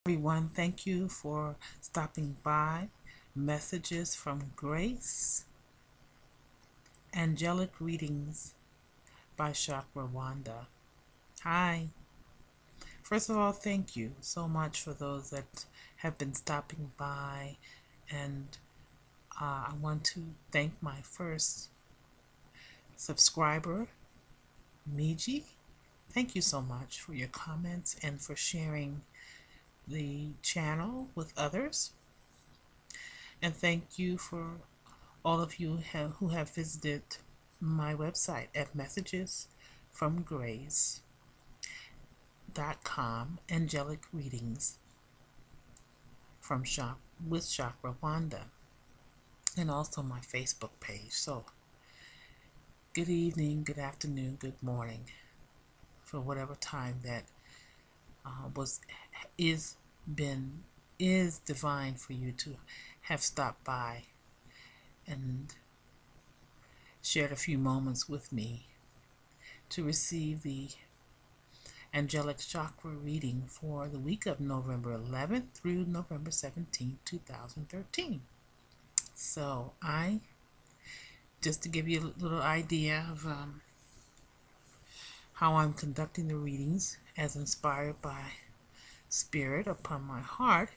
Everyone, thank you for stopping by. Messages from Grace, Angelic readings by Chakra Wanda. Hi. First of all, thank you so much for those that have been stopping by, and I want to thank my first subscriber, Miji. Thank you so much for your comments and for sharing the channel with others. And thank you for all of you who have visited my website at messagesfromgrace.com, angelic readings with Chakra Wanda, and also my Facebook page. So good evening, good afternoon, good morning, for whatever time that is divine for you to have stopped by and shared a few moments with me to receive the Angelic Chakra reading for the week of November 11th through November 17th, 2013. So just to give you a little idea of how I'm conducting the readings as inspired by Spirit upon my heart,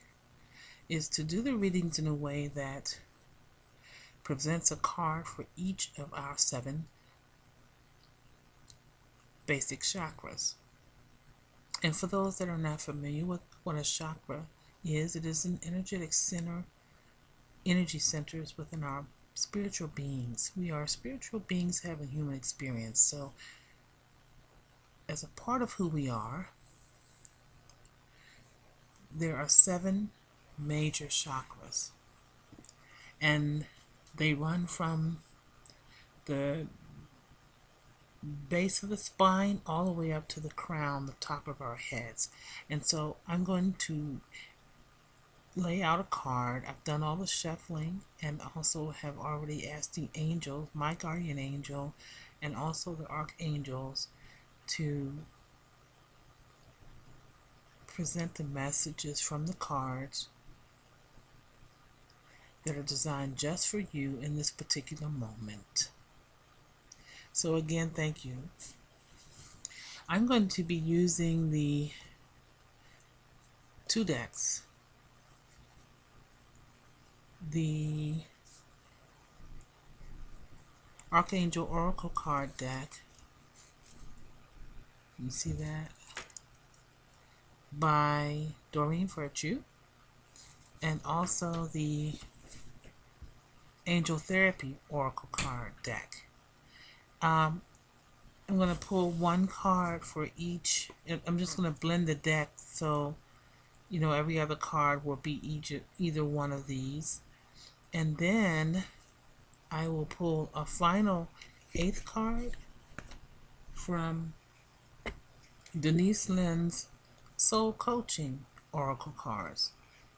is to do the readings in a way that presents a card for each of our 7 basic chakras. And for those that are not familiar with what a chakra is, it is an energetic center, energy centers within our spiritual beings. We are spiritual beings having human experience. So as a part of who we are, there are 7 major chakras, and they run from the base of the spine all the way up to the crown, the top of our heads. And so I'm going to lay out a card. I've done all the shuffling and also have already asked the angels, my guardian angel, and also the archangels, to present the messages from the cards that are designed just for you in this particular moment. So again, thank you. I'm going to be using the 2 decks. The Archangel Oracle card deck. You see that? By Doreen Virtue. And also the Angel Therapy Oracle card deck. I'm going to pull one card for each. I'm just going to blend the deck so every other card will be either one of these. And then I will pull a final 8th card from Denise Lynn's Soul Coaching Oracle cards.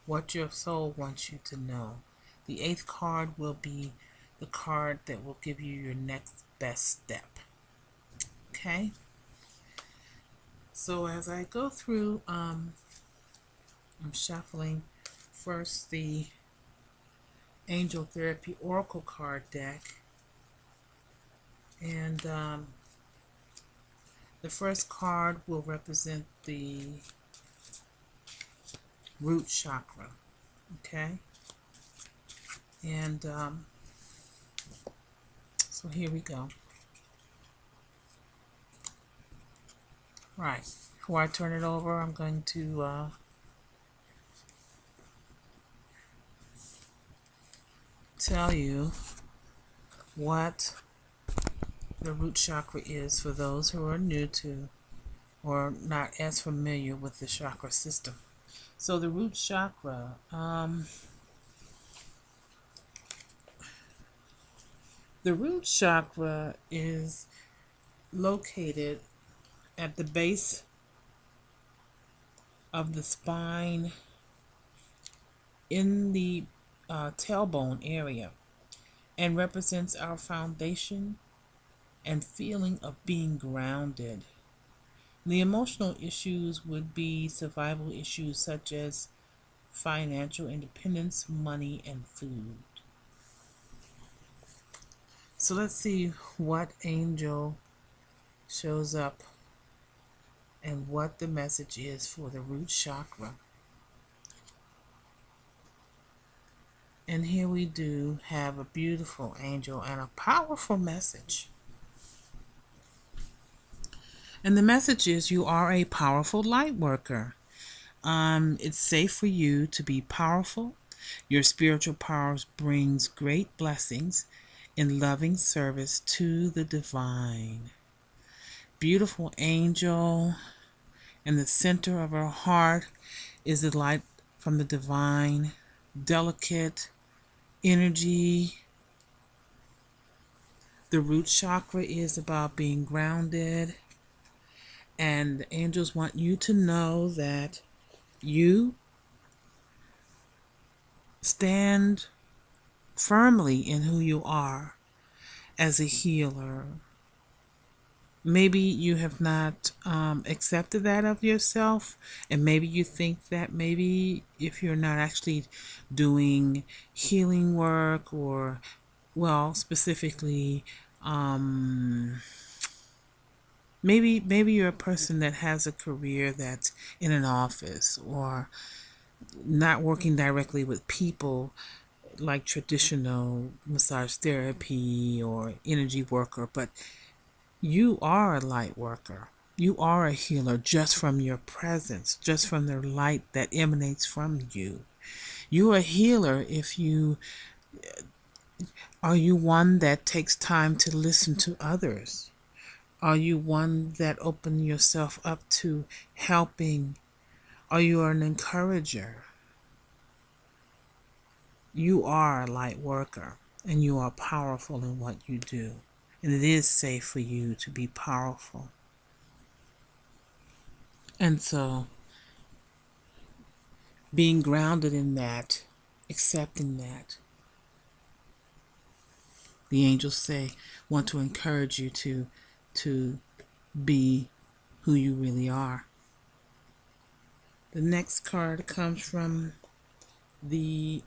What your soul wants you to know. The 8th card will be the card that will give you your next best step. Okay? So as I go through, I'm shuffling first the Angel Therapy Oracle card deck. And the first card will represent the root chakra. Okay? And so here we go. Right. Before I turn it over, I'm going to tell you what the root chakra is for those who are new to or not as familiar with the chakra system. So the root chakra, is located at the base of the spine in the tailbone area, and represents our foundation and feeling of being grounded. The emotional issues would be survival issues such as financial independence, money, and food. So let's see what angel shows up and what the message is for the root chakra. And here we do have a beautiful angel and a powerful message. And the message is you are a powerful light worker. It's safe for you to be powerful. Your spiritual powers brings great blessings in loving service to the divine. Beautiful angel. In the center of her heart is the light from the divine, delicate energy. The root chakra is about being grounded. And the angels want you to know that you stand firmly in who you are as a healer. Maybe you have not accepted that of yourself, and maybe you think that maybe if you're not actually doing healing work or, well, specifically, maybe you're a person that has a career that's in an office or not working directly with people like traditional massage therapy or energy worker, but you are a light worker. You are a healer just from your presence, just from the light that emanates from you. You are a healer if you are you one that takes time to listen to others. Are you one that opens yourself up to helping? Are you an encourager? You are a light worker and you are powerful in what you do. And it is safe for you to be powerful. And so, being grounded in that, accepting that, the angels say, want to encourage you to be who you really are. The next card comes from the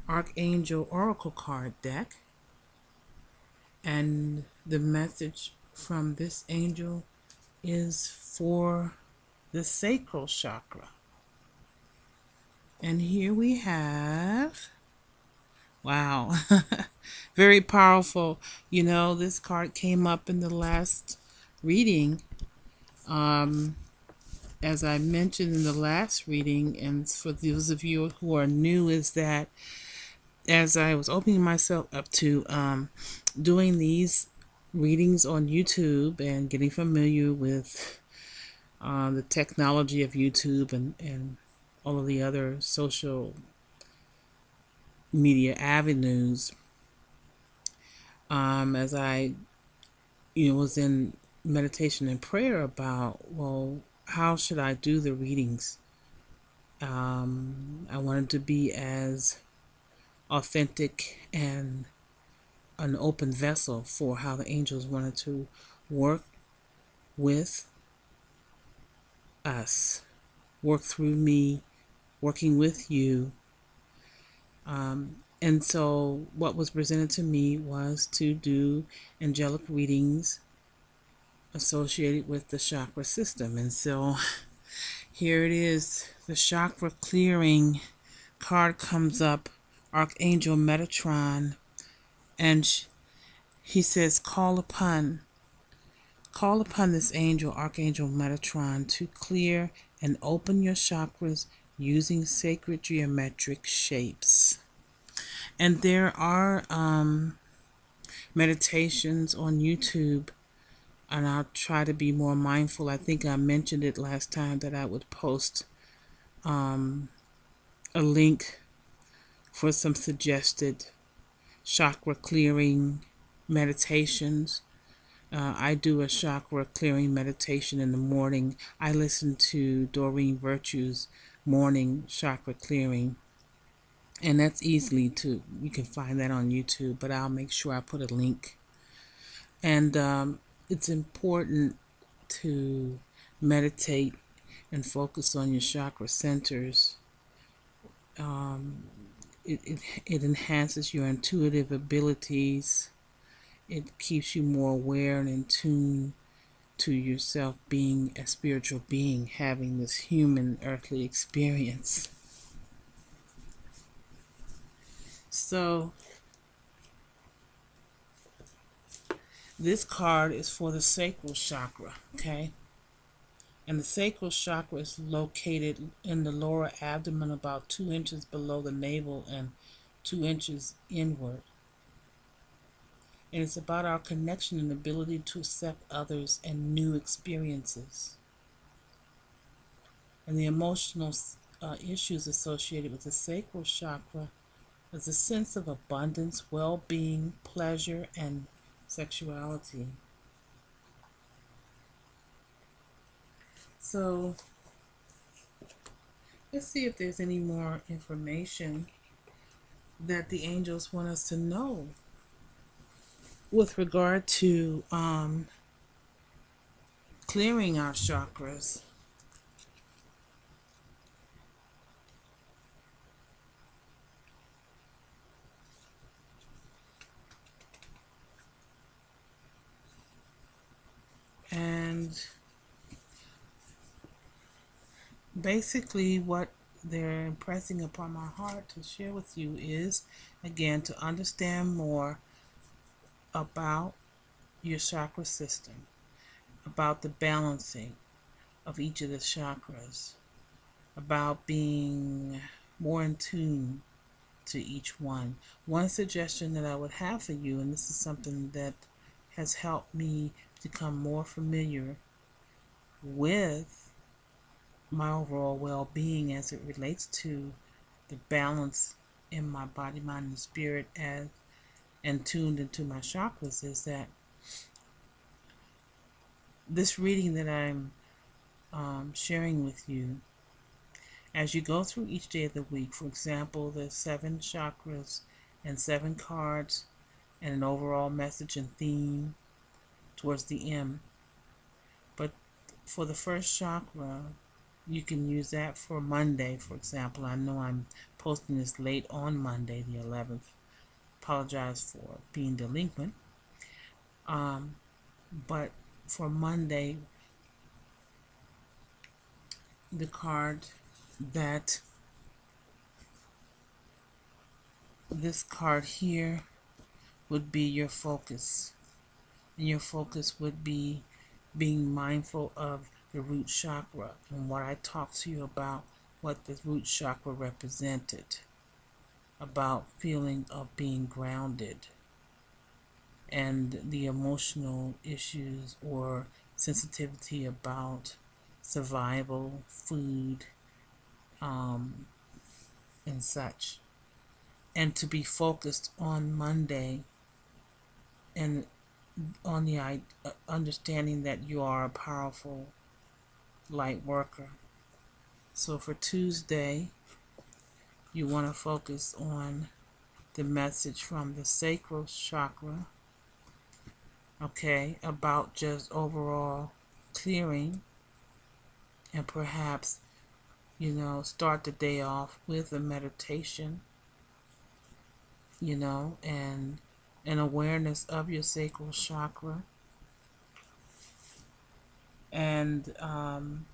Archangel Oracle card deck. And the message from this angel is for the sacral chakra. And here we have, wow, very powerful. You know, this card came up in the last reading. As I mentioned in the last reading, and for those of you who are new, is that as I was opening myself up to doing these readings on YouTube and getting familiar with the technology of YouTube and all of the other social media avenues, as I was in meditation and prayer about, well, how should I do the readings? I wanted to be as authentic and an open vessel for how the angels wanted to work with us, work through me, working with you. And so what was presented to me was to do angelic readings associated with the chakra system. And so here it is, the chakra clearing card comes up, Archangel Metatron, and he says, call upon this angel, Archangel Metatron, to clear and open your chakras using sacred geometric shapes. And there are meditations on YouTube, and I'll try to be more mindful. I think I mentioned it last time that I would post a link for some suggested chakra clearing meditations. I do a chakra clearing meditation in the morning. I listen to Doreen Virtue's morning chakra clearing And that's easily to, you can find that on YouTube, but I'll make sure I put a link. And it's important to meditate and focus on your chakra centers. Um, it enhances your intuitive abilities. It keeps you more aware and in tune to yourself being a spiritual being, having this human earthly experience. So this card is for the sacral chakra, okay? And the sacral chakra is located in the lower abdomen, about 2 inches below the navel and 2 inches inward. And it's about our connection and ability to accept others and new experiences. And the emotional issues associated with the sacral chakra is a sense of abundance, well-being, pleasure, and sexuality. So let's see if there's any more information that the angels want us to know with regard to clearing our chakras. And basically what they're impressing upon my heart to share with you is, again, to understand more about your chakra system, about the balancing of each of the chakras, about being more in tune to each one. One suggestion that I would have for you, and this is something that has helped me become more familiar with my overall well-being as it relates to the balance in my body, mind, and spirit and tuned into my chakras, is that this reading that I'm sharing with you, as you go through each day of the week, for example, there's 7 chakras and 7 cards and an overall message and theme towards the end. But for the first chakra, you can use that for Monday, for example. I know I'm posting this late on Monday, the 11th. Apologize for being delinquent. But for Monday, the card that this card here would be your focus. And your focus would be being mindful of the root chakra and what I talked to you about, what the root chakra represented, about feeling of being grounded, and the emotional issues or sensitivity about survival, food, and such. And to be focused on Monday and on the understanding that you are a powerful light worker. So for Tuesday, you want to focus on the message from the sacral chakra, okay, about just overall clearing, and perhaps, start the day off with a meditation, and an awareness of your sacral chakra, and an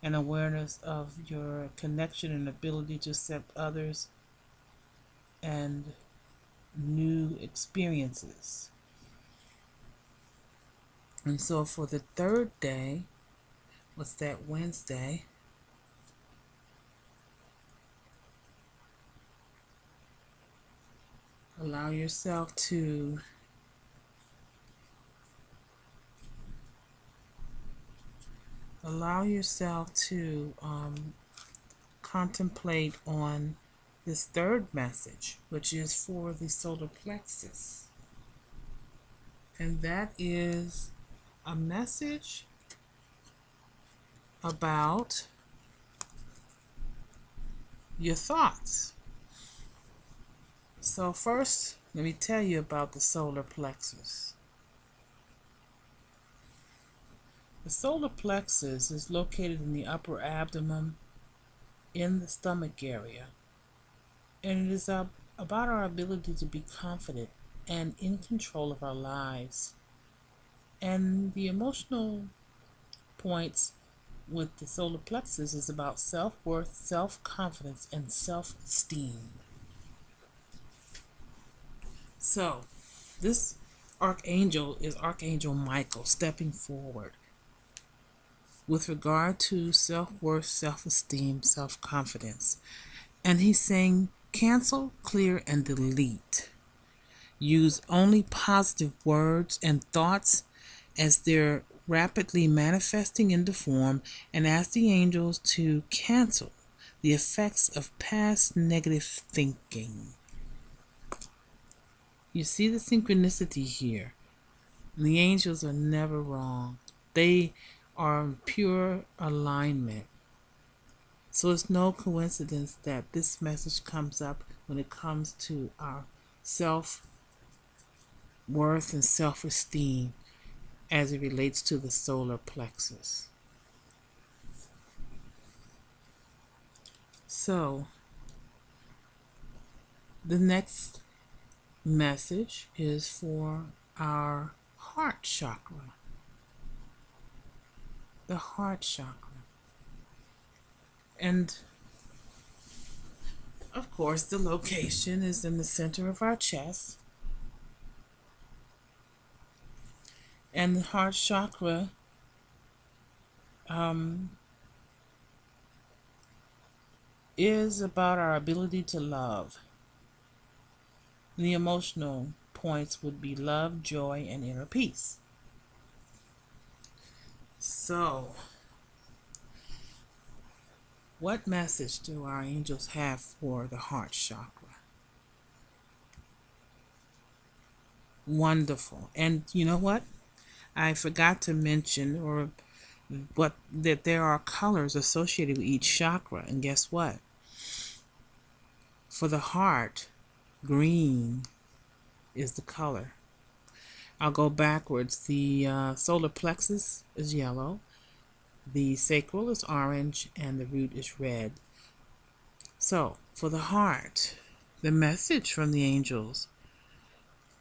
awareness of your connection and ability to accept others and new experiences. And so for the third day, what's that, Wednesday, allow yourself to contemplate on this third message, which is for the solar plexus. And that is a message about your thoughts. So first, let me tell you about the solar plexus. The solar plexus is located in the upper abdomen in the stomach area, and it is about our ability to be confident and in control of our lives. And the emotional points with the solar plexus is about self-worth, self-confidence, and self-esteem. So, this archangel is Archangel Michael stepping forward with regard to self-worth, self-esteem, self-confidence. And he's saying, cancel, clear, and delete. Use only positive words and thoughts as they're rapidly manifesting into form, and ask the angels to cancel the effects of past negative thinking. You see the synchronicity here. The angels are never wrong. They are in pure alignment. So it's no coincidence that this message comes up when it comes to our self-worth and self-esteem as it relates to the solar plexus. So, the next message is for our heart chakra. The heart chakra. And, of course, the location is in the center of our chest. And the heart chakra is about our ability to love. The emotional points would be love, joy, and inner peace. So, what message do our angels have for the heart chakra? Wonderful. And you know what? I forgot to mention that there are colors associated with each chakra. And guess what? For the heart, green is the color. I'll go backwards. The solar plexus is yellow, the sacral is orange, and the root is red. So, for the heart, the message from the angels,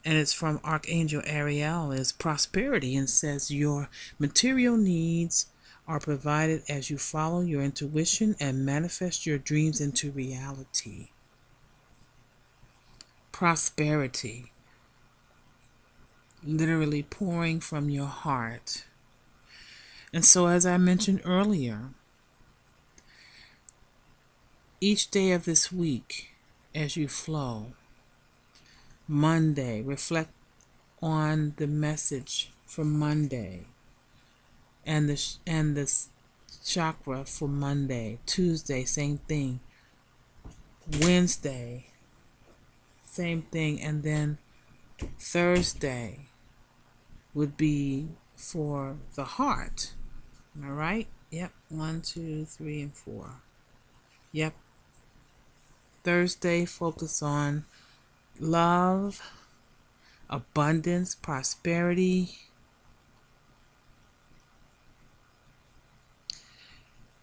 and it's from Archangel Ariel, is prosperity, and says your material needs are provided as you follow your intuition and manifest your dreams into reality. Prosperity, literally pouring from your heart. And so, as I mentioned earlier, each day of this week, as you flow, Monday, reflect on the message from Monday and the chakra for Monday. Tuesday, same thing. Wednesday, same thing. And then Thursday would be for the heart. Am I right? Yep. 1, 2, 3, and 4. Yep. Thursday, focus on love, abundance, prosperity,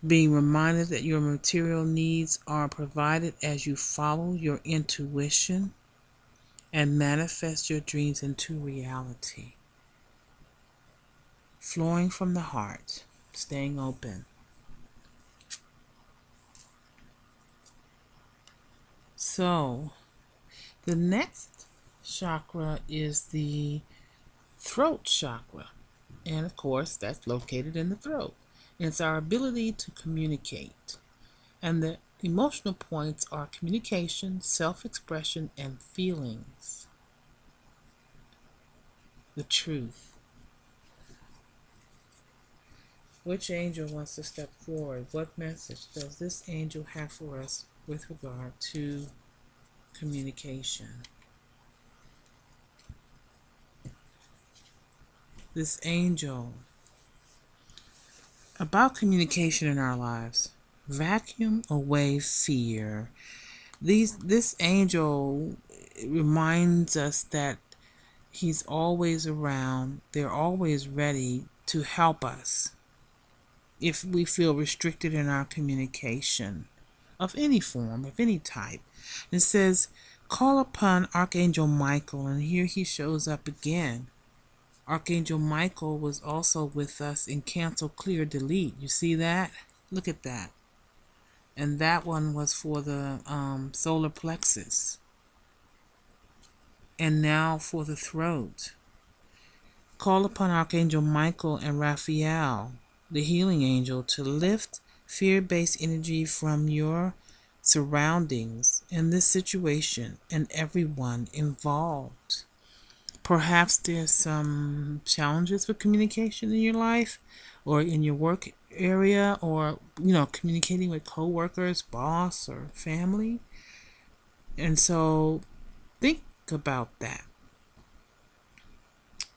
being reminded that your material needs are provided as you follow your intuition and manifest your dreams into reality. Flowing from the heart, staying open. So, the next chakra is the throat chakra. And of course, that's located in the throat. And it's our ability to communicate. And the emotional points are communication, self-expression, and feelings. The truth. Which angel wants to step forward? What message does this angel have for us with regard to communication? This angel, about communication in our lives. Vacuum away fear. This angel reminds us that he's always around. They're always ready to help us if we feel restricted in our communication of any form, of any type. It says, call upon Archangel Michael, and here he shows up again. Archangel Michael was also with us in Cancel, Clear, Delete. You see that? Look at that. And that one was for the solar plexus. And now for the throat. Call upon Archangel Michael and Raphael, the healing angel, to lift fear-based energy from your surroundings in this situation and everyone involved. Perhaps there's some challenges with communication in your life or in your work area, or communicating with co-workers, boss, or family. And so think about that.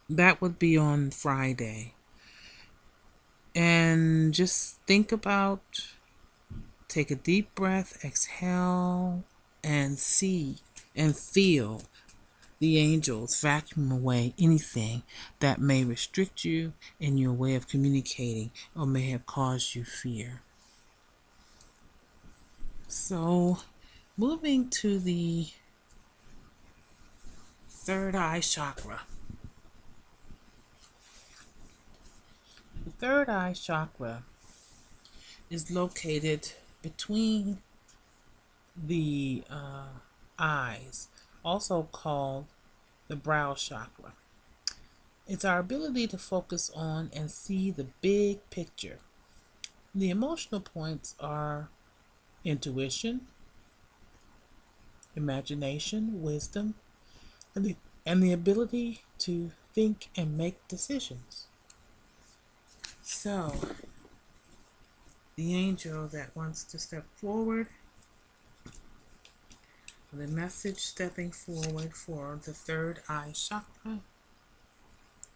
That would be on Friday. And just think about, take a deep breath, exhale, and see and feel the angels vacuum away anything that may restrict you in your way of communicating or may have caused you fear. So, moving to the third eye chakra. The third eye chakra is located between the eyes, also called the brow chakra. It's our ability to focus on and see the big picture. The emotional points are intuition, imagination, wisdom, and the ability to think and make decisions. So, the angel that wants to step forward, the message stepping forward for the third eye chakra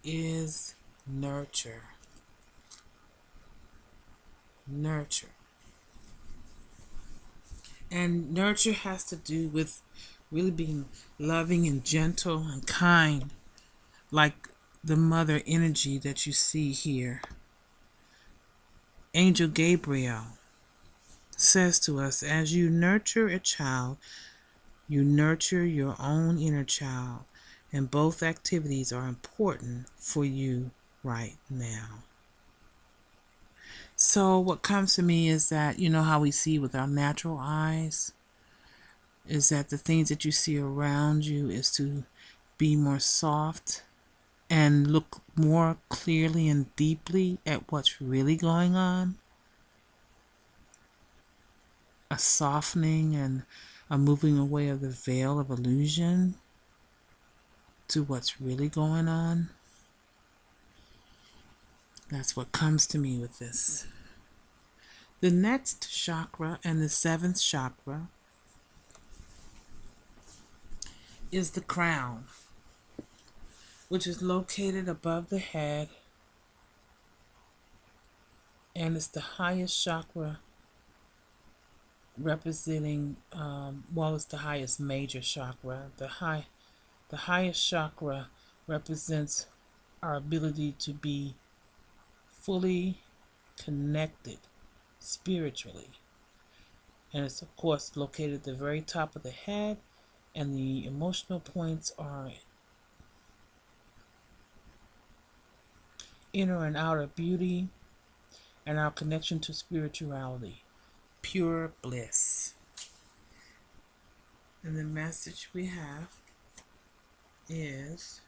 is nurture. Nurture. And nurture has to do with really being loving and gentle and kind, like the mother energy that you see here. Angel Gabriel says to us, as you nurture a child, you nurture your own inner child, and both activities are important for you right now. So what comes to me is that, how we see with our natural eyes, is that the things that you see around you is to be more soft and look more clearly and deeply at what's really going on. A softening and a moving away of the veil of illusion to what's really going on. That's what comes to me with this. The next chakra, and the seventh chakra, is the crown, which is located above the head, and it's the highest chakra, representing it's the highest major chakra. The highest chakra represents our ability to be fully connected spiritually, and it's of course located at the very top of the head, and the emotional points are inner and outer beauty, and our connection to spirituality, pure bliss. And the message we have is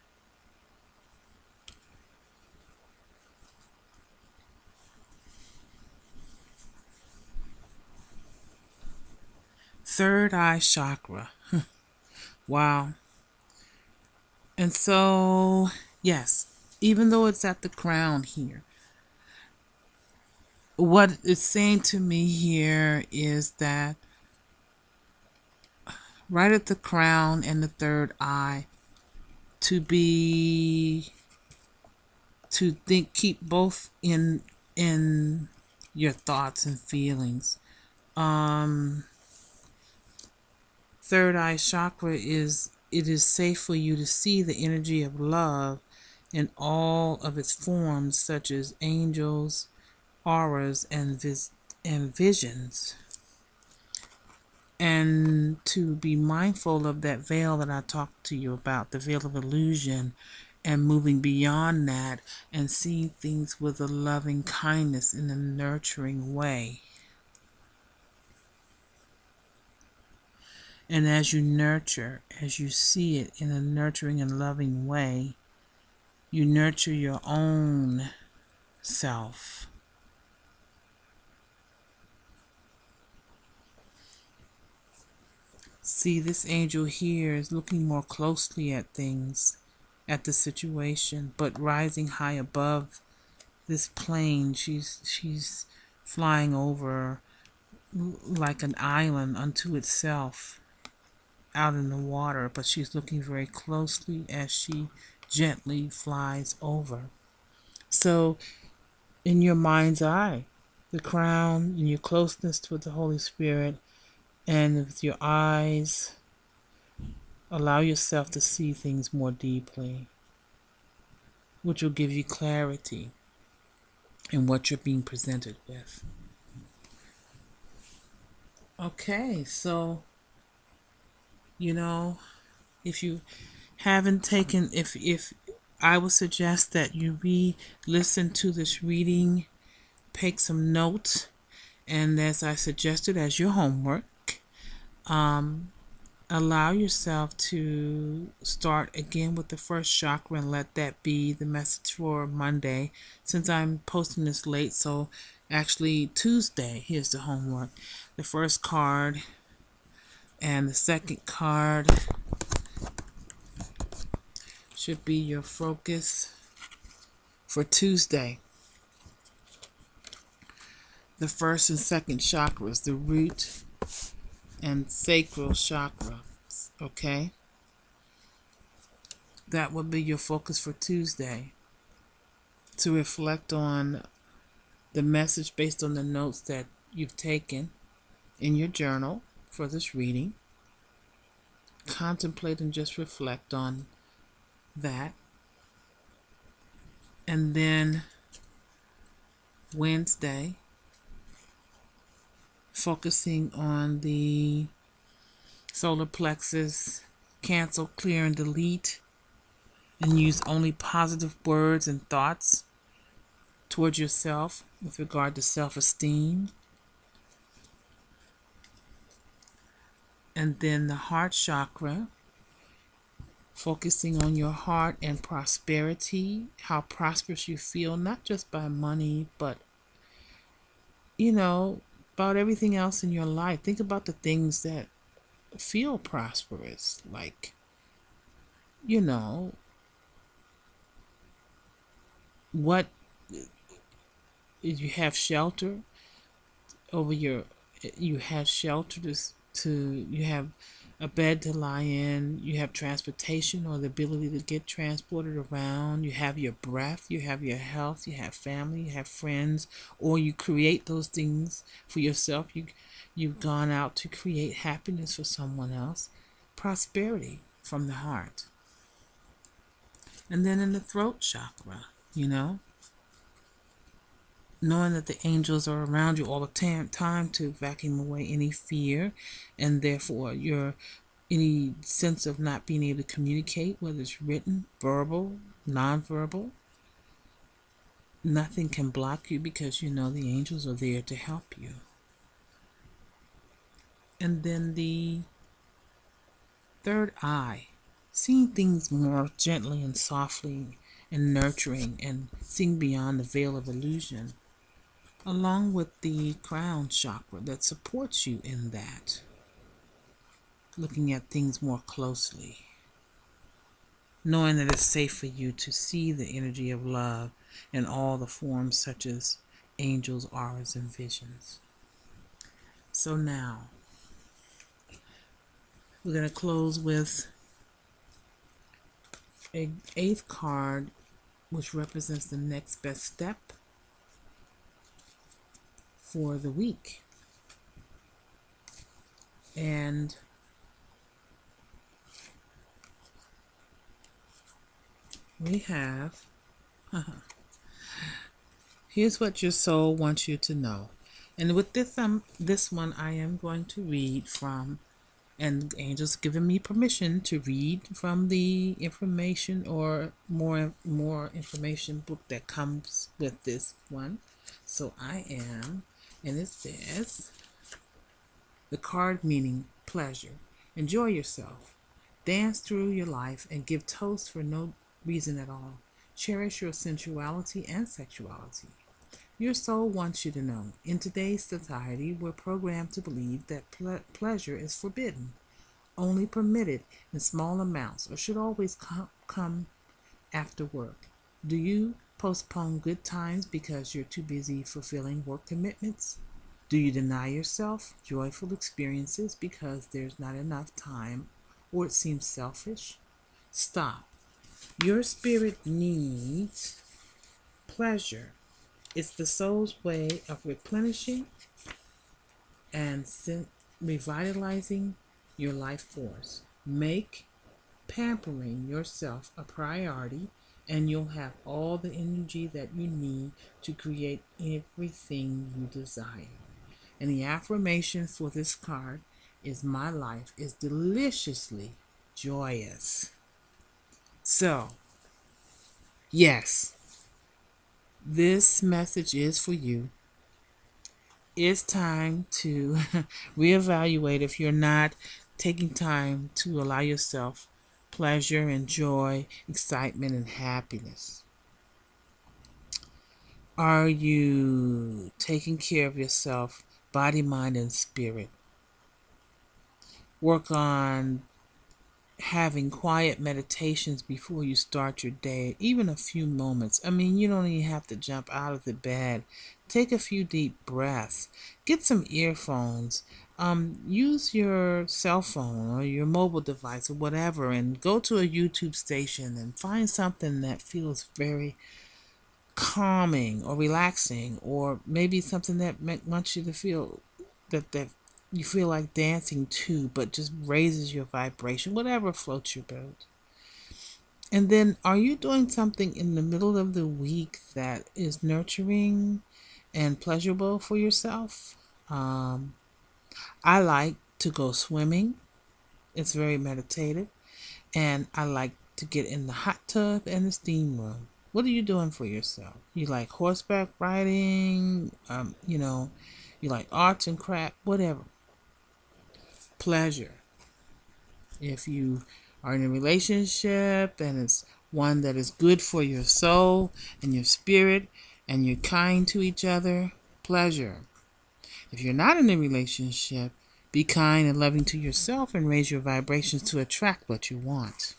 third eye chakra. Wow. And so, yes, even though it's at the crown here, what it's saying to me here is that right at the crown and the third eye, to think, keep both in your thoughts and feelings, Third eye chakra it is safe for you to see the energy of love in all of its forms, such as angels, auras, and visions. And to be mindful of that veil that I talked to you about, the veil of illusion, and moving beyond that and seeing things with a loving kindness in a nurturing way. And as you nurture, as you see it in a nurturing and loving way, you nurture your own self. See, this angel here is looking more closely at things, at the situation, but rising high above this plane. She's flying over like an island unto itself out in the water, but she's looking very closely as she gently flies over. So in your mind's eye, the crown, in your closeness to the Holy Spirit, and with your eyes, allow yourself to see things more deeply, which will give you clarity in what you're being presented with. Okay, so, if you haven't taken, if I would suggest that you listen to this reading, take some notes, and as I suggested as your homework, allow yourself to start again with the first chakra and let that be the message for Monday. Since I'm posting this late, so actually Tuesday, here's the homework. The first card and the second card should be your focus for Tuesday. The first and second chakras, the root and sacral chakra, okay? That would be your focus for Tuesday, to reflect on the message based on the notes that you've taken in your journal for this reading. Contemplate and just reflect on that. And then Wednesday, focusing on the solar plexus, cancel, clear, and delete, and use only positive words and thoughts towards yourself with regard to self-esteem. And then the heart chakra, focusing on your heart and prosperity, how prosperous you feel, not just by money, but, about everything else in your life. Think about the things that feel prosperous, like, what you have shelter over you have shelter you have a bed to lie in, you have transportation or the ability to get transported around, you have your breath, you have your health, you have family, you have friends, or you create those things for yourself. You've gone out to create happiness for someone else. Prosperity from the heart. And then in the throat chakra, knowing that the angels are around you all the time to vacuum away any fear, and therefore any sense of not being able to communicate, whether it's written, verbal, nonverbal. Nothing can block you because the angels are there to help you. And then the third eye, seeing things more gently and softly and nurturing, and seeing beyond the veil of illusion, along with the crown chakra that supports you in that, looking at things more closely, knowing that it's safe for you to see the energy of love in all the forms such as angels, auras, and visions. So now, we're going to close with an 8th card, which represents the next best step for the week. And we have, here's what your soul wants you to know. And with this one I am going to read from, and angels giving me permission to read from the information or more information book that comes with this one. So I am, and it says, the card meaning pleasure. Enjoy yourself. Dance through your life and give toast for no reason at all. Cherish your sensuality and sexuality. Your soul wants you to know, in today's society, we're programmed to believe that pleasure is forbidden, only permitted in small amounts, or should always come after work. Do you postpone good times because you're too busy fulfilling work commitments? Do you deny yourself joyful experiences because there's not enough time or it seems selfish? Stop. Your spirit needs pleasure. It's the soul's way of replenishing and revitalizing your life force. Make pampering yourself a priority, and you'll have all the energy that you need to create everything you desire. And the affirmation for this card is, my life is deliciously joyous. So, yes, this message is for you. It's time to reevaluate if you're not taking time to allow yourself pleasure and joy, excitement and happiness. Are you taking care of yourself, body, mind, and spirit? Work on having quiet meditations before you start your day, even a few moments. I mean, you don't even have to jump out of the bed. Take a few deep breaths. Get some earphones. Use your cell phone or your mobile device or whatever, and go to a YouTube station and find something that feels very calming or relaxing, or maybe something that wants you to feel that you feel like dancing to, but just raises your vibration, whatever floats your boat. And then, are you doing something in the middle of the week that is nurturing and pleasurable for yourself? I like to go swimming. It's very meditative. And I like to get in the hot tub and the steam room. What are you doing for yourself? You like horseback riding? You like arts and craft, whatever. Pleasure. If you are in a relationship and it's one that is good for your soul and your spirit and you're kind to each other, pleasure. If you're not in a relationship, be kind and loving to yourself and raise your vibrations to attract what you want.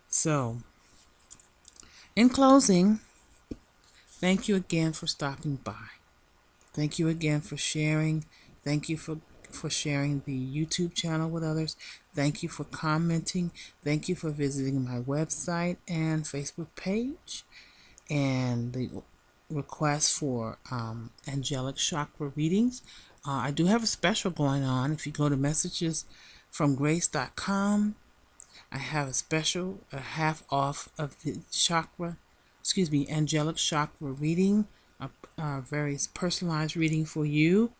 So, in closing, thank you again for stopping by. Thank you again for sharing. Thank you for sharing the YouTube channel with others. Thank you for commenting. Thank you for visiting my website and Facebook page. And the request for angelic chakra readings. I do have a special going on. If you go to messagesfromgrace.com, I have a special, half off of the angelic chakra reading, a very personalized reading for you,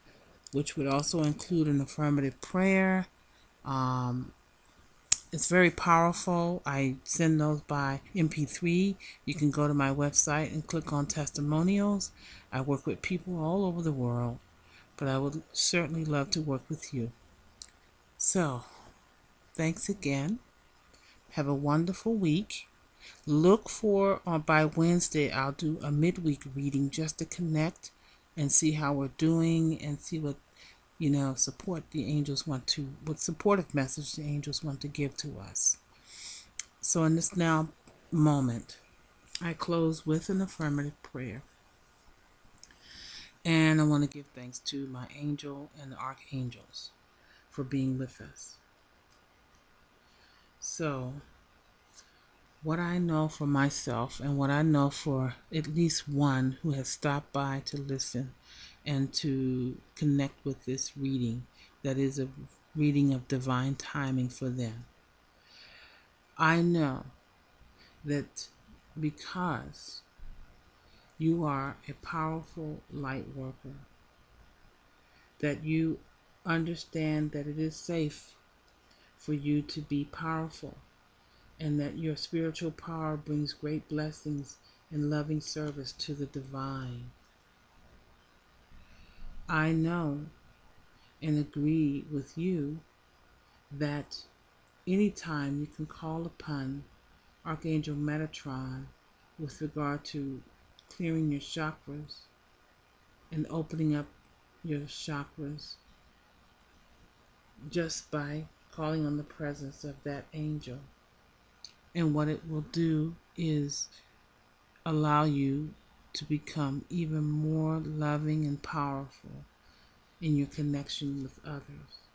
which would also include an affirmative prayer. It's very powerful. I send those by MP3. You can go to my website and click on testimonials. I work with people all over the world, but I would certainly love to work with you. So, thanks again. Have a wonderful week. Look for, by Wednesday, I'll do a midweek reading just to connect and see how we're doing and see what, support the angels what supportive message the angels want to give to us. So in this now moment, I close with an affirmative prayer. And I want to give thanks to my angel and the archangels for being with us. So, what I know for myself and what I know for at least one who has stopped by to listen and to connect with this reading that is reading of divine timing for them. I know that because you are a powerful light worker, that you understand that it is safe for you to be powerful, and that your spiritual power brings great blessings and loving service to the divine. I know and agree with you that anytime you can call upon Archangel Metatron with regard to clearing your chakras and opening up your chakras just by calling on the presence of that angel. And what it will do is allow you to become even more loving and powerful in your connection with others.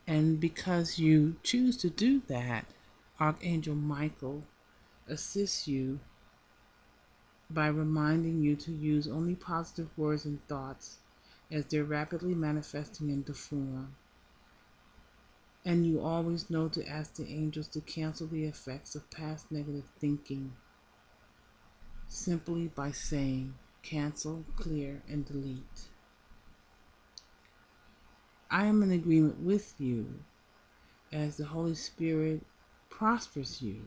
And because you choose to do that, Archangel Michael assists you by reminding you to use only positive words and thoughts as they're rapidly manifesting into form. And you always know to ask the angels to cancel the effects of past negative thinking simply by saying cancel, clear, and delete. I am in agreement with you as the Holy Spirit prospers you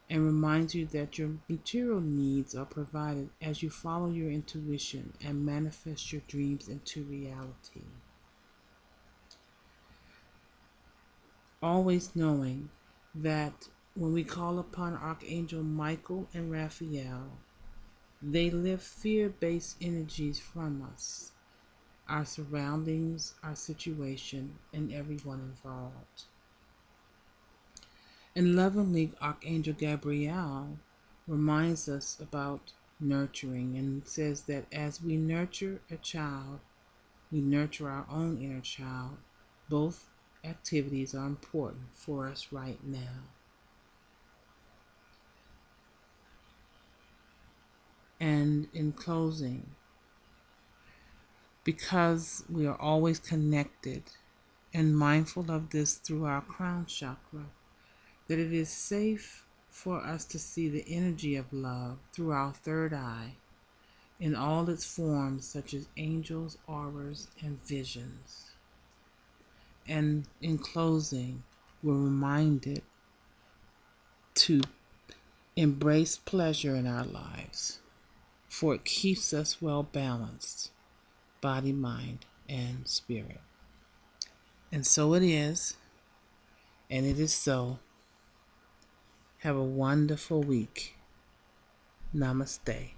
and reminds you that your material needs are provided as you follow your intuition and manifest your dreams into reality. Always knowing that when we call upon Archangel Michael and Raphael, they lift fear-based energies from us, our surroundings, our situation, and everyone involved. And lovingly, Archangel Gabriel reminds us about nurturing and says that as we nurture a child, we nurture our own inner child. Both activities are important for us right now. And in closing, because we are always connected and mindful of this through our crown chakra, that it is safe for us to see the energy of love through our third eye in all its forms, such as angels, auras, and visions. And in closing, we're reminded to embrace pleasure in our lives, for it keeps us well balanced, body, mind, and spirit. And so it is, and it is so. Have a wonderful week. Namaste.